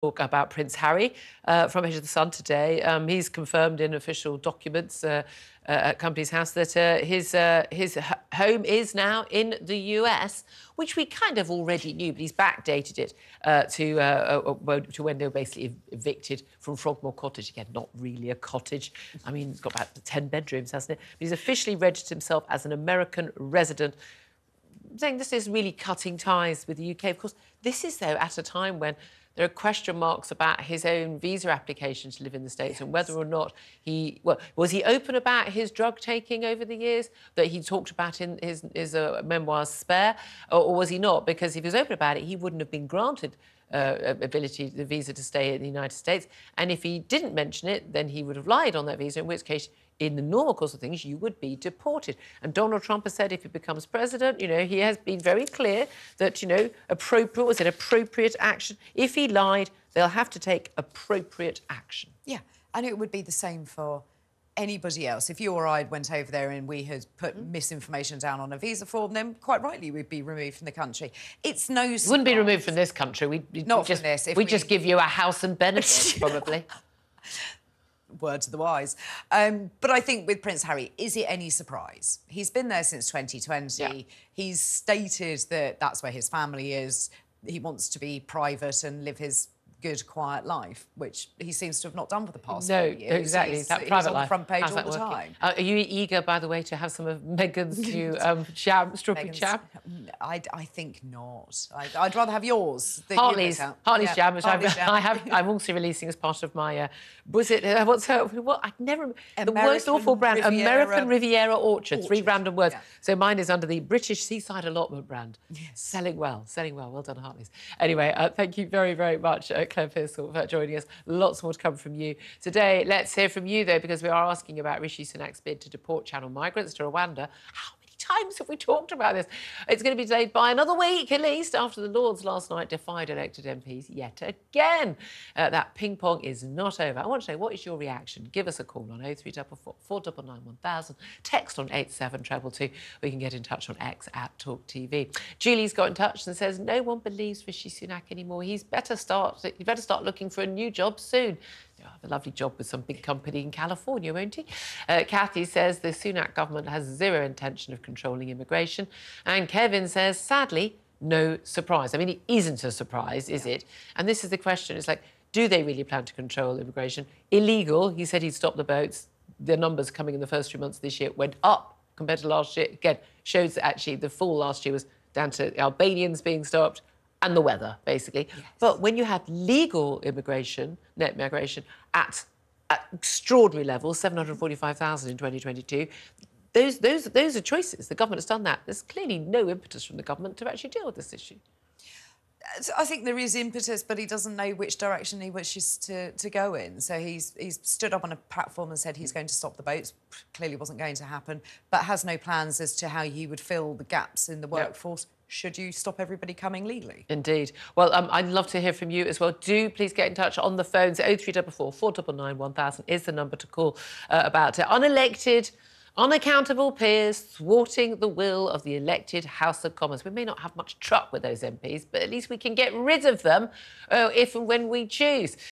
Talk about Prince Harry from Edge of the Sun today. He's confirmed in official documents at Company's House that his home is now in the US, which we kind of already knew, but he's backdated it to when they were basically evicted from Frogmore Cottage. Again, not really a cottage. I mean, it's got about 10 bedrooms, hasn't it? But he's officially registered himself as an American resident, saying this is really cutting ties with the UK. Of course, this is, though, at a time when there are question marks about his own visa application to live in the States and whether or not he... Well, was he open about his drug taking over the years that he talked about in his memoir, Spare, or was he not? Because if he was open about it, he wouldn't have been granted the visa to stay in the United States. And if he didn't mention it, then he would have lied on that visa, in which case, in the normal course of things, you would be deported. And Donald Trump has said if he becomes president, he has been very clear that, appropriate action. If he lied, they'll have to take appropriate action. Yeah, and it would be the same for anybody else. If you or I went over there and we had put misinformation down on a visa form, then quite rightly we'd be removed from the country. It's no surprise. You wouldn't be removed from this country. We'd just give you a house and benefits, probably. Word to the wise. But I think with Prince Harry, is it any surprise? He's been there since 2020. Yeah. He's stated that that's where his family is. He wants to be private and live his good, quiet life, which he seems to have not done for the past 4 years. No, exactly. He's private on life. the front page How's all the time. Are you eager, by the way, to have some of Meghan's new strawberry jam? I think not. I'd rather have yours. Hartley's jam, which I'm also releasing as part of my... was it... what's her... What? I never... the most awful brand. American Riviera Orchard. 3 random words. Yeah. So mine is under the British Seaside Allotment brand. Yes. Selling well. Well done, Hartley's. Anyway, thank you very, very much, Claire Pearsall, for joining us. Lots more to come from you today. Let's hear from you, though, because we are asking about Rishi Sunak's bid to deport Channel migrants to Rwanda. How many times have we talked about this? It's going to be delayed by another week, at least, after the Lords last night defied elected MPs yet again. That ping-pong is not over. I want to know, what is your reaction? Give us a call on 0344 499 1000, text on 87222. We can get in touch on X at TalkTV. Julie's got in touch and says, no one believes Rishi Sunak anymore. He'd better start looking for a new job soon. He'll have a lovely job with some big company in California, won't he? Kathy says the Sunak government has zero intention of controlling immigration. And Kevin says, sadly, no surprise. I mean, it isn't a surprise, is it? And this is the question. It's like, do they really plan to control immigration? Illegal. He said he'd stop the boats. The numbers coming in the first 3 months of this year went up compared to last year. Again, shows that actually the fall last year was down to Albanians being stopped and the weather, basically. Yes. But when you have legal immigration, net migration, at extraordinary levels, 745,000 in 2022, those are choices. The government has done that. There's clearly no impetus from the government to actually deal with this issue. I think there is impetus, but he doesn't know which direction he wishes to go in. So he's stood up on a platform and said he's going to stop the boats. Clearly wasn't going to happen, but has no plans as to how he would fill the gaps in the workforce. Yep. Should you stop everybody coming legally? Indeed. Well, I'd love to hear from you as well. Do please get in touch on the phones. 0344 499 1000 is the number to call about it. Unelected, unaccountable peers thwarting the will of the elected House of Commons. We may not have much truck with those MPs, but at least we can get rid of them if and when we choose.